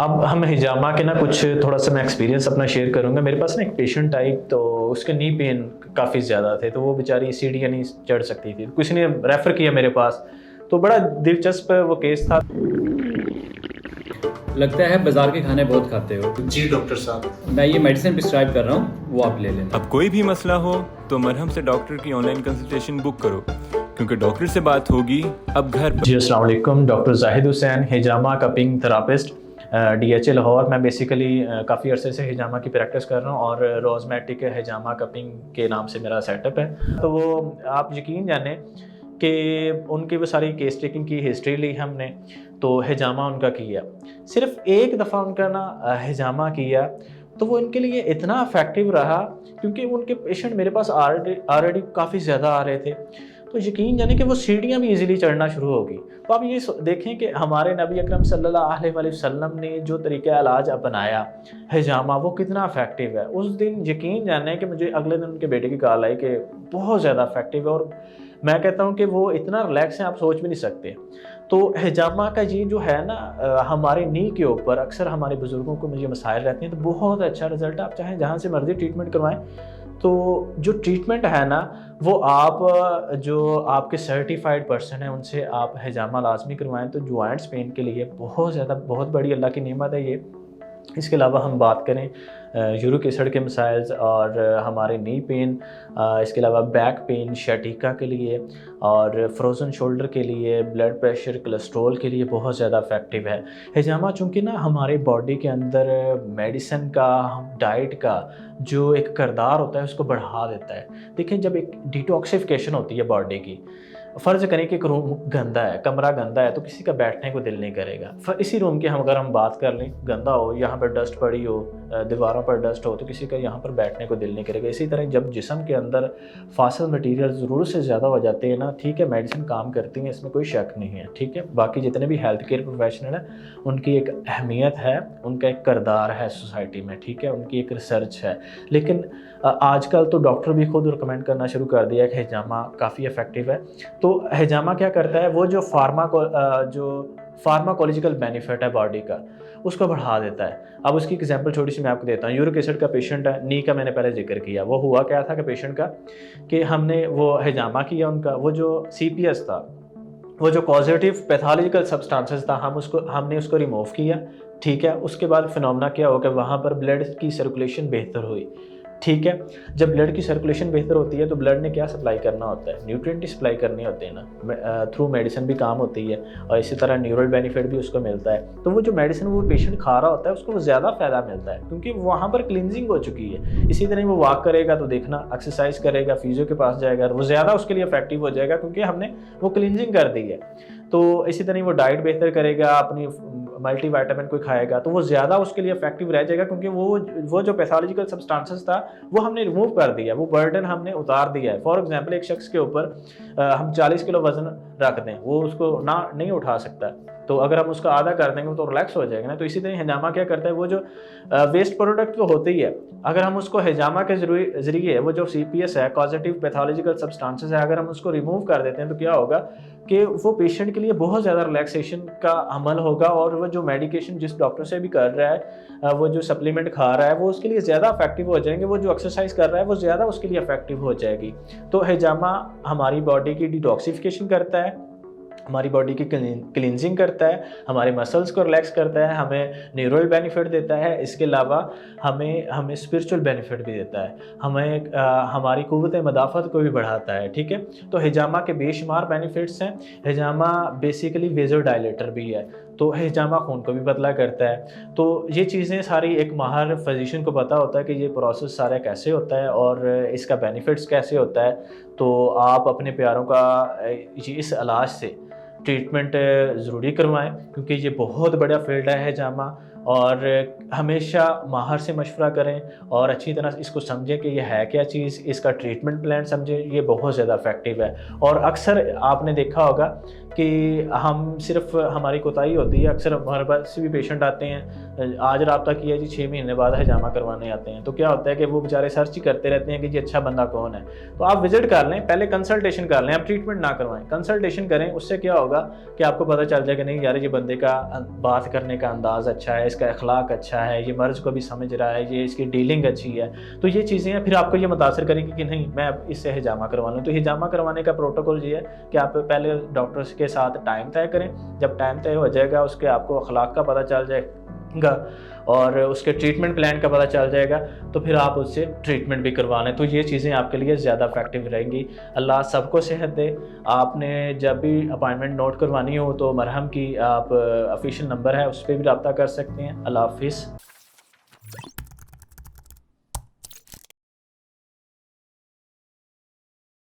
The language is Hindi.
अब हम हिजामा के ना कुछ थोड़ा सा मैं एक्सपीरियंस अपना शेयर करूंगा। मेरे पास ना एक पेशेंट आई, तो उसके नी पेन काफ़ी ज़्यादा थे, तो वो बेचारी सीढ़ियाँ नहीं चढ़ सकती थी। किसी ने रेफ़र किया मेरे पास, तो बड़ा दिलचस्प वो केस था। लगता है बाजार के खाने बहुत खाते हो। जी डॉक्टर साहब, मैं ये मेडिसिन प्रिस्क्राइब कर रहा हूँ, वो आप ले लेना। अब कोई भी मसला हो तो मरहम से डॉक्टर की ऑनलाइन कंसल्टेशन बुक करो, क्योंकि डॉक्टर से बात होगी अब घर पर। जी अस्सलाम वालेकुम। डॉक्टर जाहिद हुसैन, हिजामा कपिंग थेरापिस्ट, DHA लाहौर। मैं बेसिकली काफ़ी अरसे से हिजामा की प्रैक्टिस कर रहा हूँ और रोज़मेटिक हिजामा कपिंग के नाम से मेरा सेटअप है। तो वो आप यकीन जाने कि उनकी वो सारी केस टेकिंग की हिस्ट्री ली हमने, तो हिजामा उनका किया। सिर्फ एक दफ़ा उनका ना हिजामा किया, तो वो इनके लिए इतना इफ़ेक्टिव रहा, क्योंकि उनके पेशेंट मेरे पास ऑलरेडी काफ़ी ज़्यादा आ रहे थे। तो यकीन जाने कि वो सीढ़ियाँ भी इजीली चढ़ना शुरू होगी। तो आप ये देखें कि हमारे नबी अकरम सल्लल्लाहु अलैहि वसल्लम ने जो तरीक़ा इलाज अपनाया हिजामा, वो कितना इफ़ेक्टिव है। उस दिन यकीन जाने कि मुझे अगले दिन उनके बेटे की कॉल आई कि बहुत ज़्यादा इफ़ेक्टिव है, और मैं कहता हूँ कि वो इतना रिलैक्स है आप सोच भी नहीं सकते। तो हिजामा का ये जो है ना हमारे नी के ऊपर अक्सर हमारे बुज़ुर्गों को मुझे मसाइल रहते हैं, तो बहुत अच्छा रिज़ल्ट है। आप चाहें जहाँ से मर्ज़ी ट्रीटमेंट करवाएं, तो जो ट्रीटमेंट है ना वो आप जो आपके सर्टिफाइड पर्सन हैं उनसे आप हिजामा लाजमी करवाएं। तो जॉइंट्स पेन के लिए बहुत बड़ी अल्लाह की नेमत है ये। इसके अलावा हम बात करें यूरिक एसिड के मसाइल्स और हमारे नी पेन, इसके अलावा बैक पेन, शटिका के लिए और फ्रोज़न शोल्डर के लिए, ब्लड प्रेशर, कोलेस्ट्रॉल के लिए बहुत ज़्यादा इफ़ेक्टिव है हिजामा। चूँकि ना हमारे बॉडी के अंदर मेडिसिन का, डाइट का जो एक किरदार होता है उसको बढ़ा देता है। देखें, जब एक डिटॉक्सिफिकेशन होती है बॉडी की, फ़र्ज़ करें कि एक रूम गंदा है, कमरा गंदा है, तो किसी का बैठने को दिल नहीं करेगा। इसी रूम की अगर हम बात कर लें, गंदा हो, यहाँ पर डस्ट पड़ी हो, दीवारों पर डस्ट हो, तो किसी का यहाँ पर बैठने को दिल नहीं करेगा। इसी तरह जब जिस्म के अंदर फासिल मटीरियल ज़रूरत से ज़्यादा हो जाते हैं ना, ठीक है, मेडिसिन काम करती हैं, इसमें कोई शक नहीं है, ठीक है। बाकी जितने भी हेल्थ केयर प्रोफेशनल हैं उनकी एक अहमियत है, उनका एक किरदार है सोसाइटी में, ठीक है, उनकी एक रिसर्च है। लेकिन आजकल तो डॉक्टर भी खुद रिकमेंड करना शुरू कर दिया है कि हिजामा काफ़ी इफ़ेक्टिव है। तो हिजामा क्या करता है, वो जो फार्माकोलॉजिकल बेनिफिट है बॉडी का, उसको बढ़ा देता है। अब उसकी एग्जांपल छोटी सी मैं आपको देता हूँ। यूरिक एसिड का पेशेंट है, नी का मैंने पहले जिक्र किया। वो हुआ क्या था कि पेशेंट का कि हमने वो हिजामा किया, उनका वो जो CPS था, वो जो पॉजिटिव पैथोलॉजिकल सब्सटेंसेस था, हमने उसको रिमूव किया, ठीक है। उसके बाद फिनोमेना क्या हो कि वहाँ पर ब्लड की सर्कुलेशन बेहतर हुई, ठीक है। जब ब्लड की सर्कुलेशन बेहतर होती है तो ब्लड ने क्या सप्लाई करना होता है, न्यूट्रिएंट सप्लाई करने होते हैं ना, थ्रू मेडिसिन भी काम होती है, और इसी तरह न्यूरल बेनिफिट भी उसको मिलता है। तो वो जो मेडिसिन वो पेशेंट खा रहा होता है उसको वो ज़्यादा फ़ायदा मिलता है, क्योंकि वहाँ पर क्लिनजिंग हो चुकी है। इसी तरह वो वॉक करेगा तो देखना, एक्सरसाइज करेगा, फिजियो के पास जाएगा, वो ज़्यादा उसके लिए इफेक्टिव हो जाएगा, क्योंकि हमने वो क्लिनजिंग कर दी है। तो इसी तरह वो डाइट बेहतर करेगा, अपनी मल्टीविटामिन कोई खाएगा, तो वो ज़्यादा उसके लिए इफेक्टिव रह जाएगा, क्योंकि वो जो पैथोलॉजिकल सब्सटेंसेस था वो हमने रिमूव कर दिया, वो बर्डन हमने उतार दिया है। फॉर एग्जांपल, एक शख्स के ऊपर हम 40 किलो वजन रख दें, वो उसको नहीं उठा सकता, तो अगर हम उसका आधा कर देंगे तो रिलैक्स हो जाएगा ना। तो इसी तरह हिजामा क्या करता है, वो जो वेस्ट प्रोडक्ट तो होती ही है, अगर हम उसको हिजामा के ज़रिए वो जो CPS है, पॉजिटिव पैथोलॉजिकल सब्सटेंसेस है, अगर हम उसको रिमूव कर देते हैं तो क्या होगा कि वो पेशेंट के लिए बहुत ज़्यादा रिलैक्सेशन का अमल होगा, और वो जो मेडिकेशन जिस डॉक्टर से भी कर रहा है, वो जो सप्लीमेंट खा रहा है, वो उसके लिए ज़्यादा इफेक्टिव हो जाएंगे। वो जो एक्सरसाइज कर रहा है वो ज़्यादा उसके लिए इफेक्टिव हो जाएगी। तो हिजामा हमारी बॉडी की डिटॉक्सिफिकेशन करता है, हमारी बॉडी की क्लींजिंग करता है, हमारे मसल्स को रिलैक्स करता है, हमें न्यूरल बेनिफिट देता है। इसके अलावा हमें स्पिरिचुअल बेनिफिट भी देता है, हमें हमारी क़ुव्वत मदाफ़त को भी बढ़ाता है, ठीक है। तो हिजामा के बेशुमार बेनिफिट्स हैं। हिजामा बेसिकली वेज़ो डायलेटर भी है, तो हिजामा खून को भी पतला करता है। तो ये चीज़ें सारी एक माहिर फिजिशियन को पता होता है कि ये प्रोसेस सारा कैसे होता है और इसका बेनिफिट्स कैसे होता है। तो आप अपने प्यारों का इस इलाज से ट्रीटमेंट ज़रूरी करवाएं, क्योंकि ये बहुत बड़ा फील्ड है हिजामा, और हमेशा माहिर से मशवरा करें और अच्छी तरह इसको समझें कि यह है क्या चीज़, इसका ट्रीटमेंट प्लान समझें, ये बहुत ज़्यादा इफेक्टिव है। और अक्सर आपने देखा होगा कि हम सिर्फ हमारी कोताही होती है, अक्सर हमारे पास भी पेशेंट आते हैं आज रब्ता किया जी 6 महीने बाद हिजामा करवाने आते हैं, तो क्या होता है कि वो बेचारे सर्च ही करते रहते हैं कि जी अच्छा बंदा कौन है। तो आप विजिट कर लें, पहले कंसल्टेशन कर लें, आप ट्रीटमेंट ना करवाएं, कंसल्टेशन करें। उससे क्या होगा कि आपको पता चल जाए कि नहीं यार ये बंदे का बात करने का अंदाज़ अच्छा है, इसका अखलाक अच्छा है, ये मर्ज़ को भी समझ रहा है, ये इसकी डीलिंग अच्छी है। तो ये चीज़ें हैं, फिर आपको ये मुतासर करेंगी कि नहीं मैं अब इससे हिजामा करवा लूँ। तो हिजामा करवाने का प्रोटोकॉल ये है कि आप पहले डॉक्टर्स के साथ टाइम तय करें। जब टाइम तय हो जाएगा, उसके आपको अखलाक का पता चल जाएगा और उसके ट्रीटमेंट प्लान का पता चल जाएगा, तो फिर आप उससे ट्रीटमेंट भी करवा लें। तो ये चीज़ें आपके लिए ज़्यादा इफेक्टिव रहेंगी। अल्लाह सबको सेहत दे। आपने जब भी अपॉइंटमेंट नोट करवानी हो तो मरहम की आप ऑफिशियल नंबर है उस पर भी रब्ता कर सकते हैं। अल्लाह हाफिज़।